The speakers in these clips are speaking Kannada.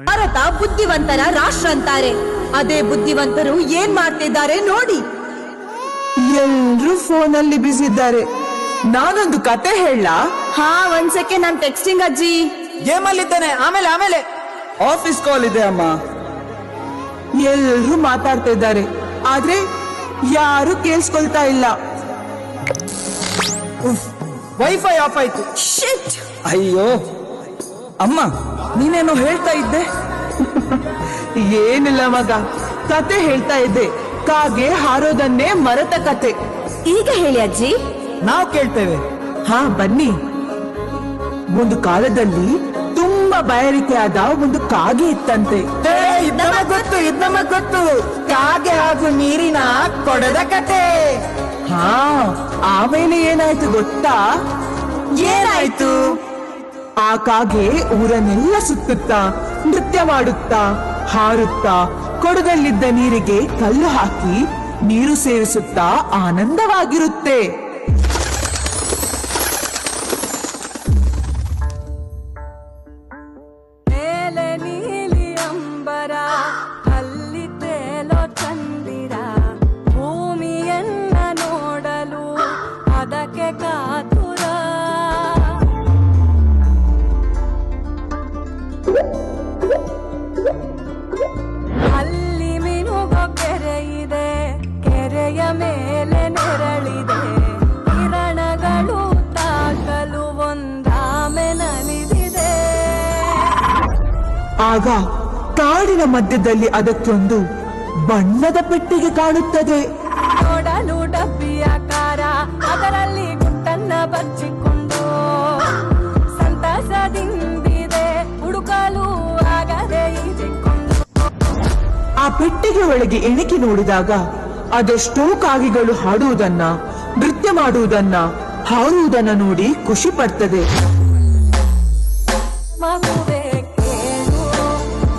ಭಾರತ ಬುದ್ಧಿವಂತರ ರಾಷ್ಟ್ರ ಅಂತಾರೆ. ಅದೇ ಬುದ್ಧಿವಂತರು ಏನ್ ಮಾಡ್ತಿದ್ದಾರೆ ನೋಡಿ. ಎಲ್ರು ಫೋನ್ ಅಲ್ಲಿ ಬಿಸಿ ಇದ್ದಾರೆ. ನಾನೊಂದು ಕತೆ ಹೇಳ. ಹಾ, ಒಂದ್ ಸೆಕೆಂಡ್, ನಾನ್ ಟೆಕ್ಸ್ಟಿಂಗ್ ಅಜ್ಜಿ. ಗೇಮ್ ಅಲ್ಲಿ ಇದ್ದೇನೆ. ಆಮೇಲೆ ಆಫೀಸ್ ಕಾಲ್ ಇದೆ ಅಮ್ಮ. ಎಲ್ರು ಮಾತಾಡ್ತಾ ಇದ್ದಾರೆ, ಆದ್ರೆ ಯಾರು ಕೇಳಿಸ್ಕೊಳ್ತಾ ಇಲ್ಲ. ವೈಫೈ ಆಫ್ ಆಯ್ತು. ಶಿಟ್. ಅಯ್ಯೋ ಅಮ್ಮ, ನೀನೇನೋ ಹೇಳ್ತಾ ಇದ್ದೆ. ಏನಿಲ್ಲ ಮಗ, ಕತೆ ಹೇಳ್ತಾ ಇದ್ದೆ. ಕಾಗೆ ಹಾರೋದನ್ನೇ ಮರೆತ ಕತೆ. ಈಗ ಹೇಳಿ ಅಜ್ಜಿ. ನಾವು ಕೇಳ್ತೇವೆ. ಹಾ ಬನ್ನಿ. ಒಂದು ಕಾಲದಲ್ಲಿ ತುಂಬಾ ಬಾಯಾರಿಕೆಯಾದ ಒಂದು ಕಾಗೆ ಇತ್ತಂತೆ. ಇದ್ ನಮಗ್ ಗೊತ್ತು. ಕಾಗೆ ಹಾಗೂ ನೀರಿನ ಕೊಡದ ಕತೆ. ಹಾ, ಆಮೇಲೆ ಏನಾಯ್ತು ಗೊತ್ತಾ? ಏನಾಯ್ತು? ಆ ಕಾಗೆ ಊರನ್ನೆಲ್ಲ ಸುತ್ತುತ್ತಾ, ನೃತ್ಯ ಮಾಡುತ್ತಾ, ಹಾರುತ್ತಾ, ಕೊಡದಲ್ಲಿದ್ದ ನೀರಿಗೆ ಕಲ್ಲು ಹಾಕಿ ನೀರು ಸೇವಿಸುತ್ತಾ ಆನಂದವಾಗಿರುತ್ತೆ. ಅಲ್ಲಿ ಮಿನುಗೋ ಕೆರೆ ಇದೆ, ಕೆರೆಯ ಮೇಲೆ ನೆರಳಿದೆ, ಕಿರಣಗಳು ತಾಕಲು ಒಂದಾಮೆ ನಲಿದಿದೆ. ಆಗ ಕಾಡಿನ ಮಧ್ಯದಲ್ಲಿ ಅದಕ್ಕೊಂದು ಬಣ್ಣದ ಪೆಟ್ಟಿಗೆ ಕಾಣುತ್ತದೆ. ನೋಡಲು ಡಬ್ಬಿಯ ಕಾರ, ಅದರಲ್ಲಿ ಗುಟ್ಟನ್ನ ಬಚ್ಚಿಕೊಂಡು ಸಂತಸದಿಂದಿದೆ, ಹುಡುಕಲು ಆಗದೆ ಈಜಿಕೊಂಡು. ಆ ಪೆಟ್ಟಿಗೆ ಒಳಗೆ ಇಣುಕಿ ನೋಡಿದಾಗ ಅದೆಷ್ಟೋ ಕಾಗೆಗಳು ಹಾಡುವುದನ್ನ, ನೃತ್ಯ ಮಾಡುವುದನ್ನ, ಹಾರುವುದನ್ನ ನೋಡಿ ಖುಷಿ ಪಡ್ತದೆ. ಮಗುವೆ ಕೇಳು,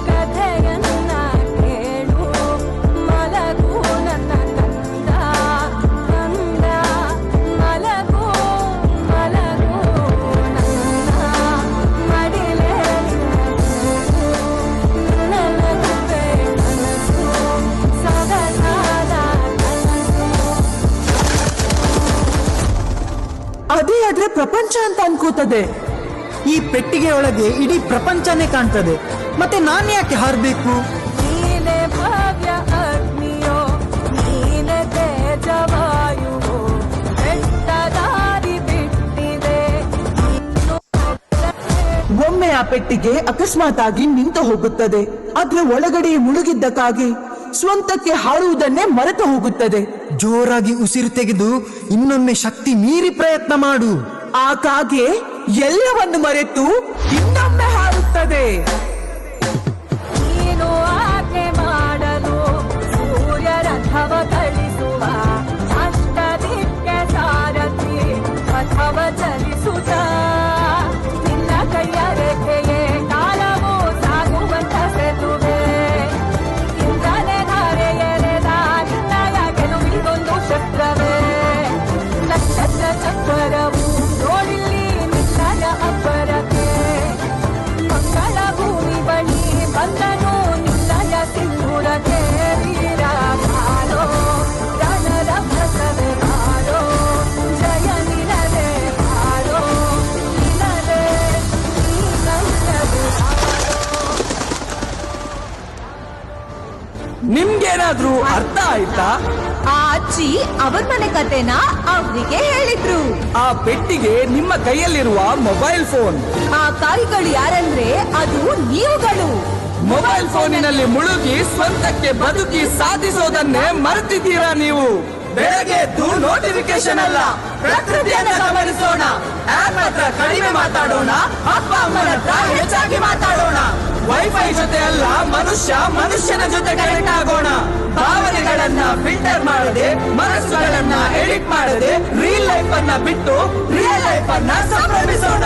ಕಥೆಯನ್ನ ಕೇಳು, ಮಲಗು ನನ್ನ ಕಂದ, ಕಂದ, ಮಲಗು, ಮಲಗು ನನ್ನ ಮಡಿಲೇ ನನಗುವೆ ಕನಸು, ಸೊಗಸಾದ ಕನಸು. ಅದೇ ಆದ್ರೆ ಪ್ರಪಂಚ ಅಂತ ಅನ್ಕೋತದೆ. ಈ ಪೆಟ್ಟಿಗೆ ಒಳಗೆ ಇಡೀ ಪ್ರಪಂಚನೇ ಕಾಣ್ತದೆ. ಮತ್ತೆ ನಾನ್ ಯಾಕೆ ಹಾರ್ಬೇಕು? ನೀನೆ ಭವ್ಯ ಅಗ್ನಿಯೋ, ನೀನೆ ತೇಜವಾಯುವೋ, ಬೆಟ್ಟದಾರಿ ಬಿಟ್ಟಿದೆ ಇನ್ನು. ಒಮ್ಮೆ ಆ ಪೆಟ್ಟಿಗೆ ಅಕಸ್ಮಾತ್ ಆಗಿ ನಿಂತು ಹೋಗುತ್ತದೆ. ಅದ್ರ ಒಳಗಡೆ ಮುಳುಗಿದ್ದ ಕಾಗೆ ಸ್ವಂತಕ್ಕೆ ಹಾರುವುದನ್ನೇ ಮರೆತು ಹೋಗುತ್ತದೆ. ಜೋರಾಗಿ ಉಸಿರು ತೆಗೆದು ಇನ್ನೊಮ್ಮೆ ಶಕ್ತಿ ಮೀರಿ ಪ್ರಯತ್ನ ಮಾಡು. ಆ ಕಾಗೆ ಎಲ್ಲವನ್ನು ಮರೆತು ಇನ್ನೊಮ್ಮೆ ಹಾರುತ್ತದೆ. ನೀನು ಆಕೆ ಮಾಡಲು ಸೂರ್ಯ ರಥವ ಕಳಿಸುವ, ಅಷ್ಟದಿಕ್ಕೆ ಸಾರಥಿ ರಥವ ಚಲಿಸುತ್ತ, ನಿನ್ನ ಕೈಯ ರೇಖೆಯೇ ಕಾಲವು ಸಾಗುವಂತ ಸೇತುವೆ, ಇಂದಲೇ ಧಾರೆ ಎಳೆದ ನಿನ್ನಯ ಗೆಲುವಿಗೊಂದು ಶಸ್ತ್ರವೇ, ನಕ್ಷತ್ರ ಚಕ್ರವು ನೋಡಿಲ್ಲಿ ನಿನ್ನಯ ಅಬ್ಬರಕ್ಕೆ, ಮಂಗಳ ಭೂಮಿ ಬಳಿ ಬಂದನು ನಿನ್ನಯ ಸಿಂಧೂರಕ್ಕೆ, ವೀರ ಬಾರೋ, ರಣರ ಭಸವೇ ಬಾರೋ, ಜಯ ನಿನದೆ ಬಾರೋ, ನಿನದೆ ನೀನಲ್ಲದೆ ಬಾರೋ. ನಿಮ್ಗೇನಾದ್ರೂ ಅರ್ಥ ಆಯ್ತಾ? ಆ ಅಜ್ಜಿ ಅವರ ಮನೆ ಕತೆನ ಅವ್ರಿಗೆ ಹೇಳಿದ್ರು. ಆ ಪೆಟ್ಟಿಗೆ ನಿಮ್ಮ ಕೈಯಲ್ಲಿರುವ ಮೊಬೈಲ್ ಫೋನ್. ಆ ಕಾಯಿಗಳು ಯಾರಂದ್ರೆ ಅದು ನೀವುಗಳು. ಮೊಬೈಲ್ ಫೋನಿನಲ್ಲಿ ಮುಳುಗಿ ಸ್ವಂತಕ್ಕೆ ಬದುಕಿ ಸಾಧಿಸೋದನ್ನೇ ಮರೆತಿದ್ದೀರಾ ನೀವು. ಬೆಳಗ್ಗೆ ಎದ್ದು ನೋಟಿಫಿಕೇಶನ್ ಅಲ್ಲ, ಪ್ರಕೃತಿಯನ್ನ ಗಮನಿಸೋಣ. ಆಪ್ ಹತ್ರ ಕಡಿಮೆ ಮಾತಾಡೋಣ, ಅಪ್ಪ ಅಮ್ಮನ ಹತ್ರ ಹೆಚ್ಚಾಗಿ ಮಾತಾಡೋಣ. ವೈಫೈ ಜೊತೆ ಅಲ್ಲ, ಮನುಷ್ಯನ ಜೊತೆ ಕನೆಕ್ಟ್ ಆಗೋಣ. ಭಾವನೆಗಳನ್ನ ಫಿಲ್ಟರ್ ಮಾಡದೆ, ಮನಸ್ಸುಗಳನ್ನ ಎಡಿಟ್ ಮಾಡದೆ, ರೀಲ್ ಲೈಫ್ ಅನ್ನ ಬಿಟ್ಟು ರಿಯಲ್ ಲೈಫ್ ಅನ್ನ ಸಂಭ್ರಮಿಸೋಣ.